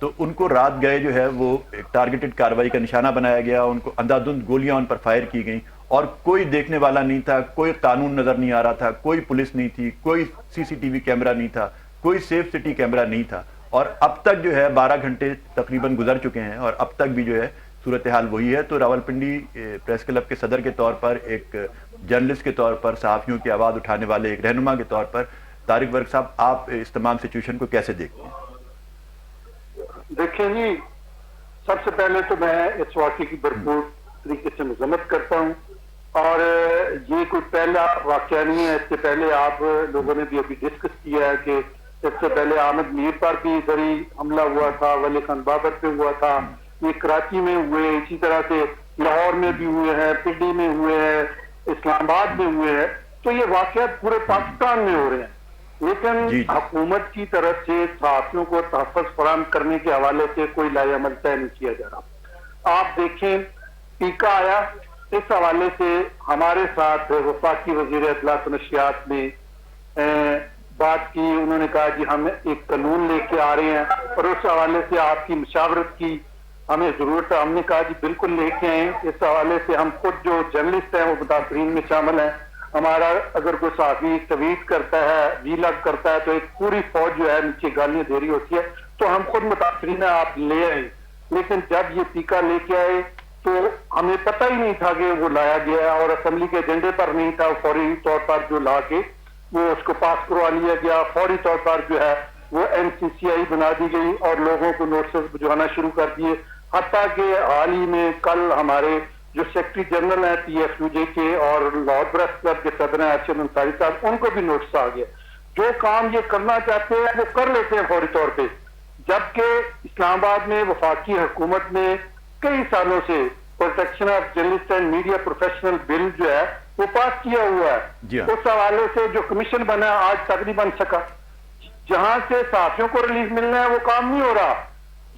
تو ان کو رات گئے جو ہے وہ ایک ٹارگیٹڈ کارروائی کا نشانہ بنایا گیا, ان کو اندھا دھند گولیاں ان پر فائر کی گئیں, اور کوئی دیکھنے والا نہیں تھا, کوئی قانون نظر نہیں آ رہا تھا, کوئی پولیس نہیں تھی, کوئی سی سی ٹی وی کیمرہ نہیں تھا, کوئی سیف سٹی کیمرہ نہیں تھا. اور اب تک جو ہے 12 گھنٹے تقریباً گزر چکے ہیں اور اب تک بھی جو ہے صورتحال وہی ہے. تو راولپنڈی پریس کلب کے صدر کے طور پر, ایک جرنلسٹ کے طور پر, صحافیوں کی آواز اٹھانے والے ایک رہنما کے طور پر, طارق ورک صاحب, آپ اس تمام سچویشن کو کیسے دیکھتے ہیں؟ دیکھیں جی, سب سے پہلے تو میں اس واقعے کی بھرپور طریقے سے مذمت کرتا ہوں, اور یہ کوئی پہلا واقعہ نہیں ہے. اس سے پہلے آپ لوگوں نے بھی ابھی ڈسکس کیا ہے کہ اس سے پہلے احمد میر پر بھی ادھر ہی حملہ ہوا تھا, ولی خان بابر پہ ہوا تھا, یہ کراچی میں ہوئے, اسی طرح سے لاہور میں بھی ہوئے ہیں, پنڈی میں ہوئے ہیں, اسلام آباد میں ہوئے ہیں. تو یہ واقعات پورے پاکستان میں ہو رہے ہیں, لیکن حکومت کی طرف سے صحافیوں کو تحفظ فراہم کرنے کے حوالے سے کوئی لایا عمل طے نہیں کیا جا رہا. آپ دیکھیں, ٹیکہ آیا, اس حوالے سے ہمارے ساتھ وفاقی وزیر اطلاعات و نشریات نے بات کی. انہوں نے کہا جی ہم ایک قانون لے کے آ رہے ہیں اور اس حوالے سے آپ کی مشاورت کی ہمیں ضرورت ہے. ہم نے کہا جی بالکل لے کے آئیں. اس حوالے سے ہم خود جو جرنلسٹ ہیں وہ متاثرین میں شامل ہیں. ہمارا اگر کوئی صحافی ٹویٹ کرتا ہے, ویلاگ کرتا ہے, تو ایک پوری فوج جو ہے نیچے گالیاں دے رہی ہوتی ہے, تو ہم خود متاثرین ہیں, آپ لے آئیں. لیکن جب یہ ٹیکہ لے کے آئے تو ہمیں پتہ ہی نہیں تھا کہ وہ لایا گیا, اور اسمبلی کے ایجنڈے پر نہیں تھا. فوری طور پر جو لا کے وہ اس کو پاس کروا لیا گیا, فوری طور پر جو ہے وہ NCCI بنا دی گئی اور لوگوں کو نوٹسز بھجوانا شروع کر دیے. حتیٰ کہ حال ہی میں کل ہمارے جو سیکرٹری جنرل ہیں PFUJ کے اور لاہور پریس کلب کے صدر ہیں ارشد انصاری صاحب, ان کو بھی نوٹس آ گیا. جو کام یہ کرنا چاہتے ہیں وہ کر لیتے ہیں فوری طور پہ, جبکہ اسلام آباد میں وفاقی حکومت نے کئی سالوں سے protection of journalist and media professional bill جو ہے وہ پاس کیا ہوا ہے. اس حوالے سے جو کمیشن بنا آج تک نہیں بن سکا. جہاں سے صحافیوں کو ریلیف ملنا ہے وہ کام نہیں ہو رہا,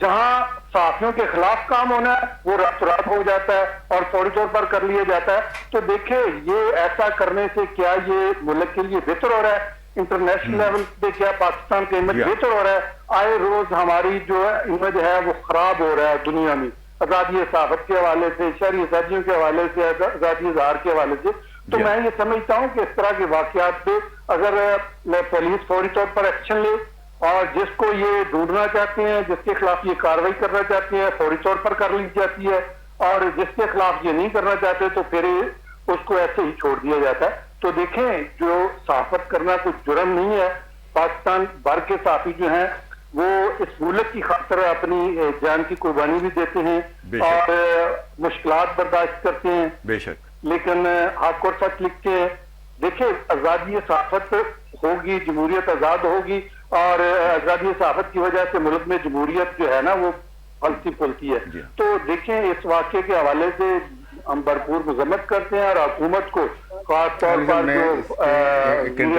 جہاں صحافیوں کے خلاف کام ہونا ہے وہ رات رات ہو جاتا ہے اور فوری طور پر کر لیا جاتا ہے. تو دیکھیں یہ ایسا کرنے سے کیا یہ ملک کے لیے بہتر ہو رہا ہے, انٹرنیشنل لیول پہ کیا پاکستان کا امیج بہتر ہو رہا ہے؟ آئے روز ہماری جو امیج ہے وہ خراب ہو رہا ہے دنیا میں, آزادی صحافت کے حوالے سے, شہری آزادیوں کے حوالے سے, آزادی اظہار کے حوالے سے. تو میں یہ سمجھتا ہوں کہ اس طرح کے واقعات پہ اگر پولیس فوری طور پر ایکشن لے, اور جس کو یہ ڈھونڈنا چاہتے ہیں, جس کے خلاف یہ کارروائی کرنا چاہتے ہیں, فوری طور پر کر لی جاتی ہے, اور جس کے خلاف یہ نہیں کرنا چاہتے تو پھر اس کو ایسے ہی چھوڑ دیا جاتا ہے. تو دیکھیں, جو صحافت کرنا کوئی جرم نہیں ہے. پاکستان بھر کے صحافی جو ہیں وہ اس ملک کی خاطر اپنی جان کی قربانی بھی دیتے ہیں اور مشکلات برداشت کرتے ہیں, بے شک, لیکن حق اور سچ لکھتے ہیں. دیکھیں, آزادی صحافت ہوگی, جمہوریت آزاد ہوگی, اور آزادی صحافت کی وجہ سے ملک میں جمہوریت جو ہے نا وہ پھلتی پھولتی ہے. تو دیکھیں, اس واقعے کے حوالے سے ہم بھرپور مذمت کرتے ہیں, اور حکومت کو خاص طور پر جو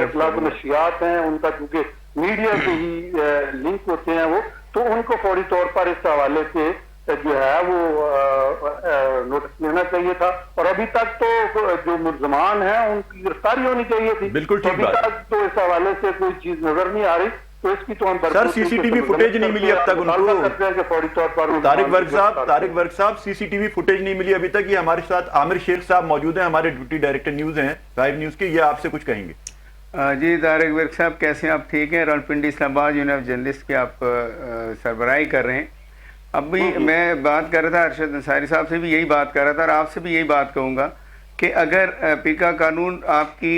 اطلاعات و نشریات ہیں ان کا, کیونکہ میڈیا سے ہی لنک ہوتے ہیں وہ, تو ان کو فوری طور پر اس حوالے سے جو ہے وہ نوٹس لینا چاہیے تھا. اور ابھی تک تو جو ملزمان ہیں ان کی گرفتاری ہونی چاہیے تھی. بالکل ٹھیک بات. ابھی تک تو اس حوالے سے کوئی چیز نظر نہیں آ رہی, تو اس کی تو ہم سر CCTV فوٹیج نہیں ملی اب تک ان کو. فوری طور پر طارق ورک صاحب CCTV فوٹیج نہیں ملی ابھی تک. یہ ہمارے ساتھ عامر شیخ صاحب موجود ہیں, ہمارے ڈیوٹی ڈائریکٹر نیوز ہیں 5 نیوز کے, یہ آپ سے کچھ کہیں گے. جی طارق ورک صاحب کیسے ہیں آپ؟ ٹھیک ہیں. راولپنڈی اسلام آباد یونین آف جرنلسٹ کے آپ سربراہی کر رہے ہیں. ابھی میں بات کر رہا تھا ارشد انصاری صاحب سے بھی یہی بات کر رہا تھا, اور آپ سے بھی یہی بات کہوں گا کہ اگر پیکا قانون آپ کی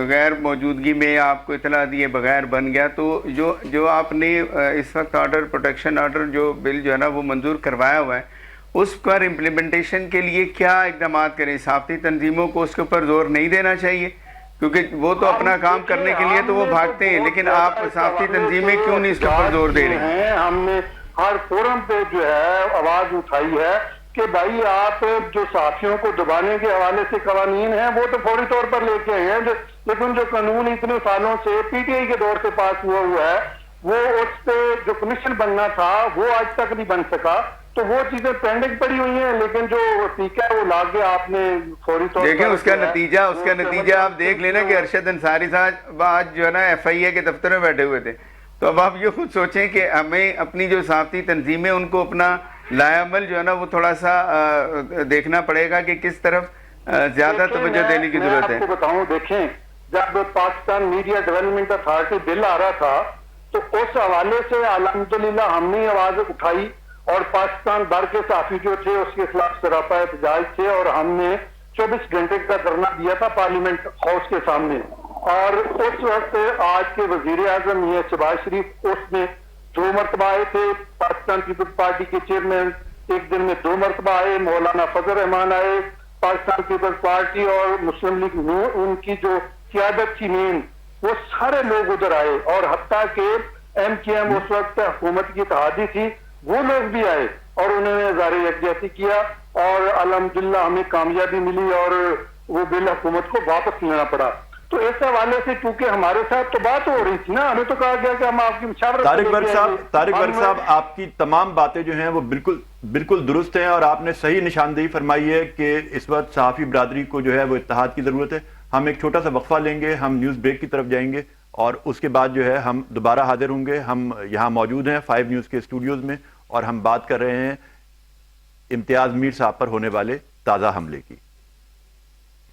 غیر موجودگی میں آپ کو اطلاع دیے بغیر بن گیا, تو جو آپ نے اس وقت پروٹیکشن آرڈر جو بل جو ہے نا وہ منظور کروایا ہوا ہے, اس پر امپلیمنٹیشن کے لیے کیا اقدامات کریں؟ صحافتی تنظیموں کو اس کے اوپر زور نہیں دینا چاہیے, کیونکہ وہ تو اپنا کام کرنے کے لیے تو وہ بھاگتے ہیں, لیکن آپ صحافتی تنظیمیں کیوں نہیں اس کے اوپر زور دے رہے ہیں؟ ہم نے ہر فورم پہ جو ہے آواز اٹھائی ہے کہ بھائی آپ جو صحافیوں کو دبانے کے حوالے سے قوانین ہیں وہ تو فوری طور پر لے کے آئے ہیں, لیکن جو قانون اتنے سالوں سے PTI کے دور سے پاس ہوا ہے وہ اس پہ جو کمیشن بننا تھا وہ آج تک نہیں بن سکا. تو وہ چیزیں پینڈنگ پڑی ہوئی ہیں, لیکن جو ٹیکہ وہ لا کے آپ نے فوری طور پر دیکھیں اس کا نتیجہ آپ دیکھ لینا کہ ارشد انصاری صاحب آج جو ہے نا FIA کے دفتر میں بیٹھے ہوئے تھے, تو اب آپ یہ خود سوچیں کہ ہمیں اپنی جو صحافتی تنظیمیں ان کو اپنا لائعمل جو ہے نا وہ تھوڑا سا دیکھنا پڑے گا کہ کس طرف زیادہ توجہ دینے کی ضرورت ہے. میں آپ کو بتاؤں، دیکھیں جب پاکستان میڈیا ڈیولپمنٹ اتھارٹی بل آ رہا تھا تو اس حوالے سے الحمدللہ ہم نے آواز اٹھائی اور پاکستان بھر کے صحافی جو تھے اس کے خلاف سراپا احتجاج تھے اور ہم نے 24 گھنٹے کا دھرنا دیا تھا پارلیمنٹ ہاؤس کے سامنے. اور اس وقت آج کے وزیر اعظم یہ شہباز شریف اس میں 2 مرتبہ آئے تھے، پاکستان پیپلز پارٹی کے چیئرمین ایک دن میں 2 مرتبہ آئے، مولانا فضل رحمان آئے، پاکستان پیپلز پارٹی اور مسلم لیگ نون ان کی جو قیادت کی مین وہ سارے لوگ ادھر آئے، اور حتیٰ کہ ایم کیو ایم اس وقت حکومت کی اتحادی تھی وہ لوگ بھی آئے اور انہوں نے اظہار یکجہتی کیا اور الحمدللہ ہمیں کامیابی ملی اور وہ بل حکومت کو واپس لینا پڑا. تو اس حوالے سے چونکہ ہمارے ساتھ تو بات ہو رہی تھی نا، ہمیں تو کہا گیا کہ ہم آپ کی مشاورت طارق برق صاحب آپ کی تمام باتیں جو ہیں وہ بالکل درست ہیں اور آپ نے صحیح نشاندہی فرمائی ہے کہ اس وقت صحافی برادری کو جو ہے وہ اتحاد کی ضرورت ہے. ہم ایک چھوٹا سا وقفہ لیں گے، ہم نیوز بریک کی طرف جائیں گے اور اس کے بعد جو ہے ہم دوبارہ حاضر ہوں گے. ہم یہاں موجود ہیں 5 نیوز کے اسٹوڈیوز میں اور ہم بات کر رہے ہیں امتیاز میر صاحب پر ہونے والے تازہ حملے کی.